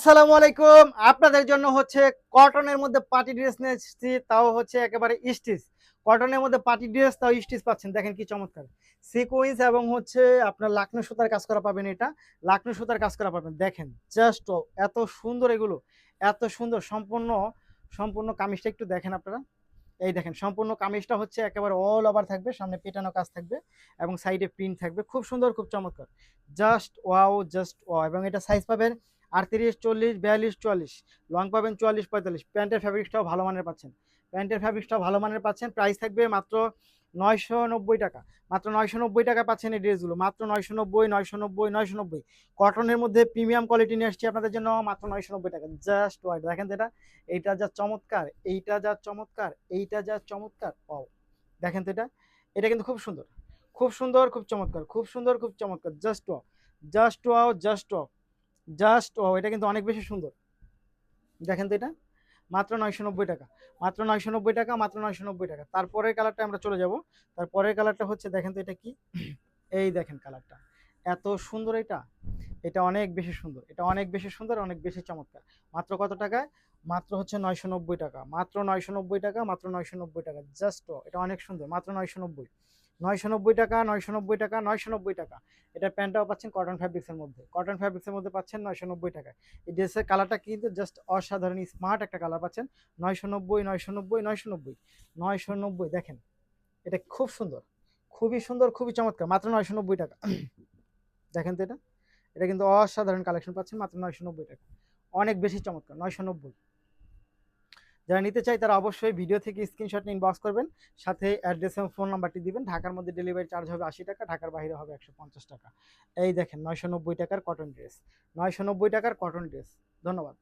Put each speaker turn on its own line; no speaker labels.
আসসালামু আলাইকুম। আপনাদের জন্য হচ্ছে কটনের মধ্যে পার্টি ড্রেস নিয়ে এসেছি, তাও হচ্ছে একেবারে স্টিচ। কটনের মধ্যে পার্টি ড্রেস তাও স্টিচ পাচ্ছেন, দেখেন কি চমৎকার সিকোয়েন্স এবং হচ্ছে আপনার লাকনো সুতার কাজ করা পাবেন। এটা লাকনো সুতার কাজ করা পাবেন, দেখেন জাস্ট এত সুন্দর এগুলো, এত সুন্দর সম্পূর্ণ সম্পূর্ণ কামিজটা একটু দেখেন আপনারা। এই দেখেন সম্পূর্ণ কামিজটা হচ্ছে একেবারে অল ওভার থাকবে, সামনে পেটানো কাজ থাকবে এবং সাইডে প্রিন্ট থাকবে, খুব সুন্দর খুব চমৎকার, জাস্ট ওয়াও জাস্ট ওয়াও। এবং এটা সাইজ পাবেন 38, 40, 42, 44, লং পাবেন 44, 45। প্যান্টের ফ্যাব্রিক্সটাও ভালো মানের পাচ্ছেন, প্যান্টের ফ্যাব্রিক্সটাও ভালো মানের পাচ্ছেন। প্রাইস থাকবে মাত্র 990 টাকা, মাত্র 990 টাকা পাচ্ছেন এই ড্রেসগুলো, মাত্র 990, 990, 990। কটনের মধ্যে প্রিমিয়াম কোয়ালিটি নিয়ে আসছি আপনাদের জন্য, মাত্র 990 টাকা। জাস্ট ওয়াইড দেখেন তো এটা, এইটা যা চমৎকার, এইটা যা চমৎকার, এইটা যা চমৎকার, পাও দেখেন তো এটা, এটা কিন্তু খুব সুন্দর, খুব সুন্দর খুব চমৎকার, খুব সুন্দর খুব চমৎকার, just wow just wow just wow just wow. এটা কিন্তু অনেক বেশি সুন্দর, দেখেন তো এটা, মাত্র 990 টাকা, মাত্র 990 টাকা, মাত্র 990 টাকা। তারপরের কালারটা আমরা চলে যাব, তারপরের কালারটা হচ্ছে দেখেন তো এটা কি, এই দেখেন কালারটা এত সুন্দর, এটা এটা অনেক বেশি সুন্দর, এটা অনেক বেশি সুন্দর, অনেক বেশি চমৎকার। মাত্র কত টাকায়? মাত্র হচ্ছে 990 টাকা, মাত্র 990 টাকা, মাত্র 990 টাকা, জাস্ট এটা অনেক সুন্দর, মাত্র 990, 990 টাকা, 990 টাকা, 990 টাকা। এটা প্যান্টটাও পাচ্ছেন কটন ফ্যাব্রিক্সের মধ্যে, কটন ফ্যাব্রিক্সের মধ্যে পাচ্ছেন 990 টাকায়। এই ড্রেসের কালারটা কিন্তু জাস্ট অসাধারণ স্মার্ট একটা কালার পাচ্ছেন, 990, 990, 990, 990। দেখেন এটা খুব সুন্দর, খুবই সুন্দর, খুবই চমৎকার, মাত্র 990 টাকা। দেখেন তো এটা, এটা কিন্তু অসাধারণ কালেকশন পাচ্ছেন মাত্র 990 টাকা, অনেক বেশি চমৎকার, 990। যারা নিতে চাই তারা অবশ্যই ভিডিও থেকে স্ক্রিনশট নিয়ে ইনবক্স করবেন, সাথে অ্যাড্রেস এবং ফোন নাম্বারটি দিবেন। ঢাকার মধ্যে ডেলিভারি চার্জ হবে 80 টাকা, ঢাকার বাইরে হবে 150 টাকা। এই দেখেন 990 টাকার কটন ড্রেস, 990 টাকার কটন ড্রেস। ধন্যবাদ।